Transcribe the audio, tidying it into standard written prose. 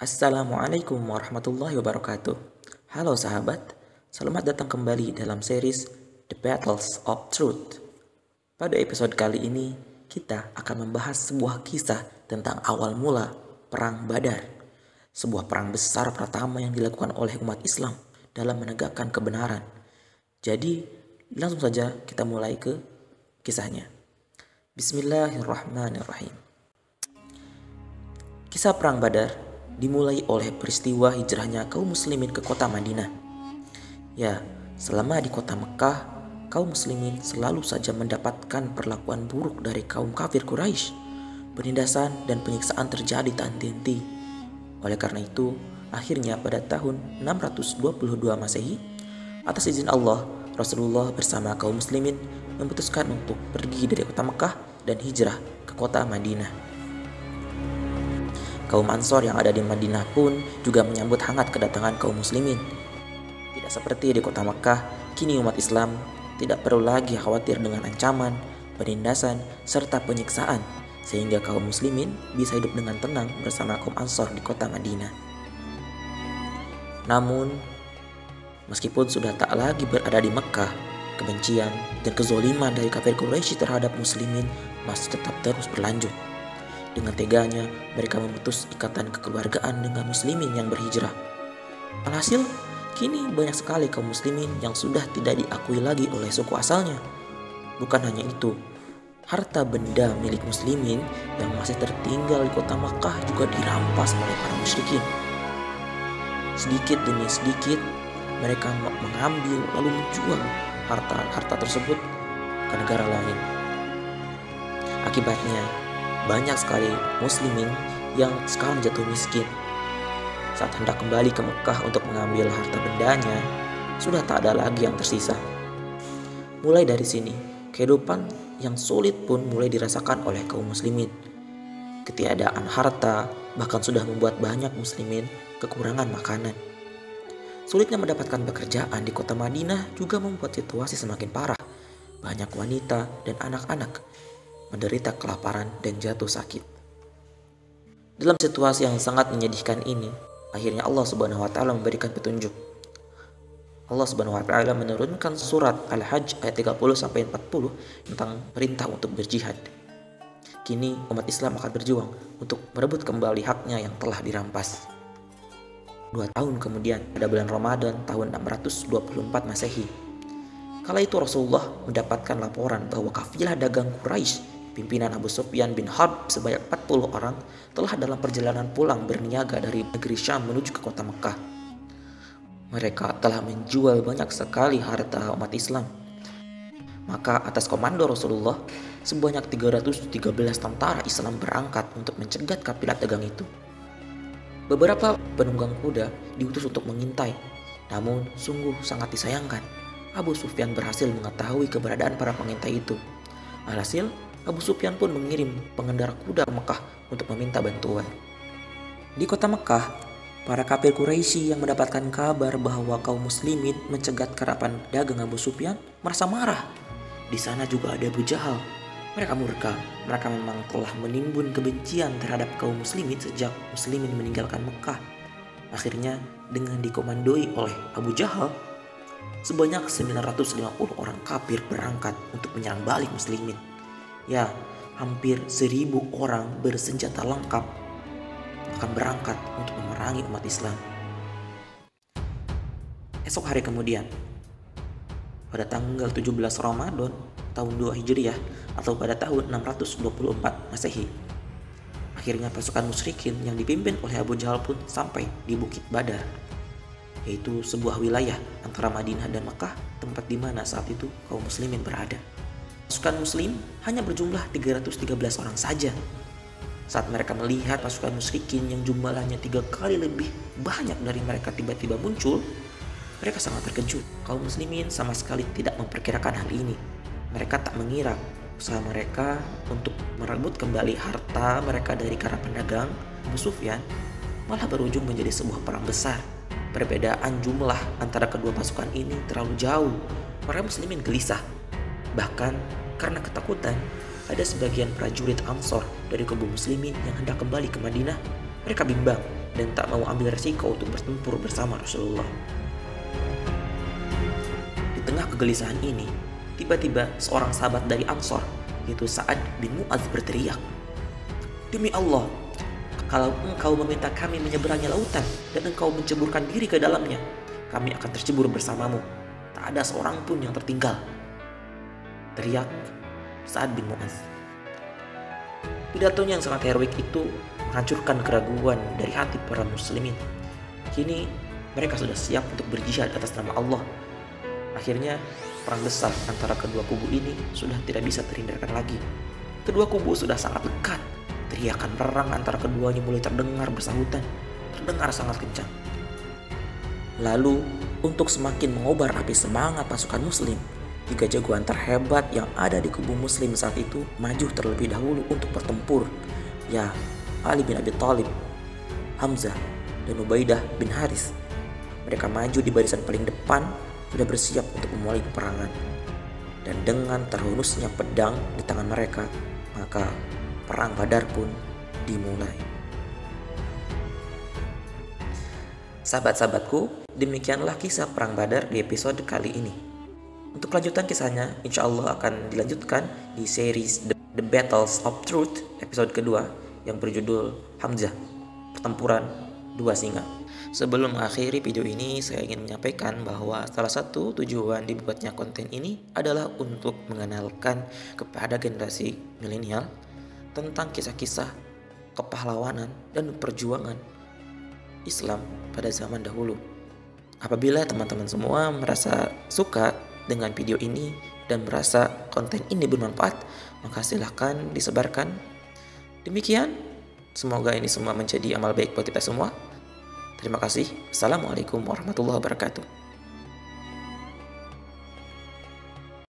Assalamualaikum warahmatullahi wabarakatuh. Halo sahabat, selamat datang kembali dalam series The Battles of Truth. Pada episode kali ini, kita akan membahas sebuah kisah tentang awal mula Perang Badar. Sebuah perang besar pertama yang dilakukan oleh umat Islam dalam menegakkan kebenaran. Jadi, langsung saja kita mulai ke kisahnya. Bismillahirrahmanirrahim. Kisah Perang Badar dimulai oleh peristiwa hijrahnya kaum muslimin ke kota Madinah. Ya, selama di kota Mekah, kaum muslimin selalu saja mendapatkan perlakuan buruk dari kaum kafir Quraisy. Penindasan dan penyiksaan terjadi tak henti-henti. Oleh karena itu, akhirnya pada tahun 622 Masehi, atas izin Allah, Rasulullah bersama kaum muslimin memutuskan untuk pergi dari kota Mekah dan hijrah ke kota Madinah. Kaum Ansor yang ada di Madinah pun juga menyambut hangat kedatangan kaum muslimin. Tidak seperti di kota Makkah, kini umat Islam tidak perlu lagi khawatir dengan ancaman, penindasan, serta penyiksaan, sehingga kaum muslimin bisa hidup dengan tenang bersama kaum Ansor di kota Madinah. Namun, meskipun sudah tak lagi berada di Makkah, kebencian dan kezoliman dari kafir Quraisy terhadap muslimin masih tetap terus berlanjut. Dengan teganya, mereka memutus ikatan kekeluargaan dengan muslimin yang berhijrah. Alhasil, kini banyak sekali kaum muslimin yang sudah tidak diakui lagi oleh suku asalnya. Bukan hanya itu, harta benda milik muslimin yang masih tertinggal di kota Makkah juga dirampas oleh para musyrikin. Sedikit demi sedikit, mereka mengambil lalu menjual harta tersebut ke negara lain. Akibatnya, banyak sekali muslimin yang sekarang jatuh miskin. Saat hendak kembali ke Mekah untuk mengambil harta bendanya, sudah tak ada lagi yang tersisa. Mulai dari sini, kehidupan yang sulit pun mulai dirasakan oleh kaum muslimin. Ketiadaan harta bahkan sudah membuat banyak muslimin kekurangan makanan. Sulitnya mendapatkan pekerjaan di kota Madinah juga membuat situasi semakin parah. Banyak wanita dan anak-anak menderita kelaparan dan jatuh sakit. Dalam situasi yang sangat menyedihkan ini, akhirnya Allah Subhanahu wa taala memberikan petunjuk. Allah Subhanahu wa taala menurunkan surat Al-Hajj ayat 30 sampai 40 tentang perintah untuk berjihad. Kini umat Islam akan berjuang untuk merebut kembali haknya yang telah dirampas. 2 tahun kemudian, pada bulan Ramadan tahun 624 Masehi, kala itu Rasulullah mendapatkan laporan bahwa kafilah dagang Quraisy pimpinan Abu Sufyan bin Harb sebanyak 40 orang telah dalam perjalanan pulang berniaga dari negeri Syam menuju ke kota Mekah. Mereka telah menjual banyak sekali harta umat Islam. Maka atas komando Rasulullah, sebanyak 313 tentara Islam berangkat untuk mencegat kafilah dagang itu. Beberapa penunggang kuda diutus untuk mengintai. Namun sungguh sangat disayangkan, Abu Sufyan berhasil mengetahui keberadaan para pengintai itu. Alhasil, Abu Sufyan pun mengirim pengendara kuda ke Mekah untuk meminta bantuan. Di kota Mekah, para kafir Quraisy yang mendapatkan kabar bahwa kaum muslimin mencegat kerapan dagang Abu Sufyan merasa marah. Di sana juga ada Abu Jahal. Mereka murka. Mereka memang telah menimbun kebencian terhadap kaum muslimin sejak muslimin meninggalkan Mekah. Akhirnya, dengan dikomandoi oleh Abu Jahal, sebanyak 950 orang kafir berangkat untuk menyerang balik muslimin. Ya, hampir 1000 orang bersenjata lengkap akan berangkat untuk memerangi umat Islam. Esok hari kemudian, pada tanggal 17 Ramadan tahun 2 Hijriah atau pada tahun 624 Masehi, akhirnya pasukan musyrikin yang dipimpin oleh Abu Jahal pun sampai di Bukit Badar, yaitu sebuah wilayah antara Madinah dan Mekah, tempat di mana saat itu kaum muslimin berada. Pasukan muslim hanya berjumlah 313 orang saja. Saat mereka melihat pasukan musyrikin yang jumlahnya 3 kali lebih banyak dari mereka tiba-tiba muncul, mereka sangat terkejut. Kaum muslimin sama sekali tidak memperkirakan hal ini. Mereka tak mengira usaha mereka untuk merebut kembali harta mereka dari para pedagang Abu Sufyan malah berujung menjadi sebuah perang besar. Perbedaan jumlah antara kedua pasukan ini terlalu jauh. Para muslimin gelisah. Bahkan karena ketakutan, ada sebagian prajurit Ansor dari kubu muslimin yang hendak kembali ke Madinah. Mereka bimbang dan tak mau ambil resiko untuk bertempur bersama Rasulullah. Di tengah kegelisahan ini, tiba-tiba seorang sahabat dari Ansor, yaitu Sa'ad bin Mu'adz berteriak, "Demi Allah, kalau engkau meminta kami menyeberangi lautan dan engkau menceburkan diri ke dalamnya, kami akan tercebur bersamamu. Tak ada seorang pun yang tertinggal," teriak Sa'ad bin Mu'adz. Pidatonya yang sangat heroik itu menghancurkan keraguan dari hati para muslimin. Kini mereka sudah siap untuk berjihad atas nama Allah. Akhirnya perang besar antara kedua kubu ini sudah tidak bisa terhindarkan lagi. Kedua kubu sudah sangat dekat. Teriakan perang antara keduanya mulai terdengar bersahutan, terdengar sangat kencang. Lalu, untuk semakin mengobar api semangat pasukan muslim, 3 jagoan terhebat yang ada di kubu muslim saat itu maju terlebih dahulu untuk bertempur, ya Ali bin Abi Thalib, Hamzah, dan Ubaidah bin Haris. Mereka maju di barisan paling depan, sudah bersiap untuk memulai peperangan. Dan dengan terhunusnya pedang di tangan mereka, maka perang Badar pun dimulai. Sahabat-sahabatku, demikianlah kisah perang Badar di episode kali ini. Untuk kelanjutan kisahnya, insya Allah akan dilanjutkan di series The Battles of Truth episode kedua yang berjudul Hamzah, Pertempuran Dua Singa. Sebelum mengakhiri video ini, saya ingin menyampaikan bahwa salah satu tujuan dibuatnya konten ini adalah untuk mengenalkan kepada generasi milenial tentang kisah-kisah kepahlawanan dan perjuangan Islam pada zaman dahulu. Apabila teman-teman semua merasa suka dengan video ini dan merasa konten ini bermanfaat, maka silahkan disebarkan. Demikian, semoga ini semua menjadi amal baik buat kita semua. Terima kasih. Assalamualaikum warahmatullahi wabarakatuh.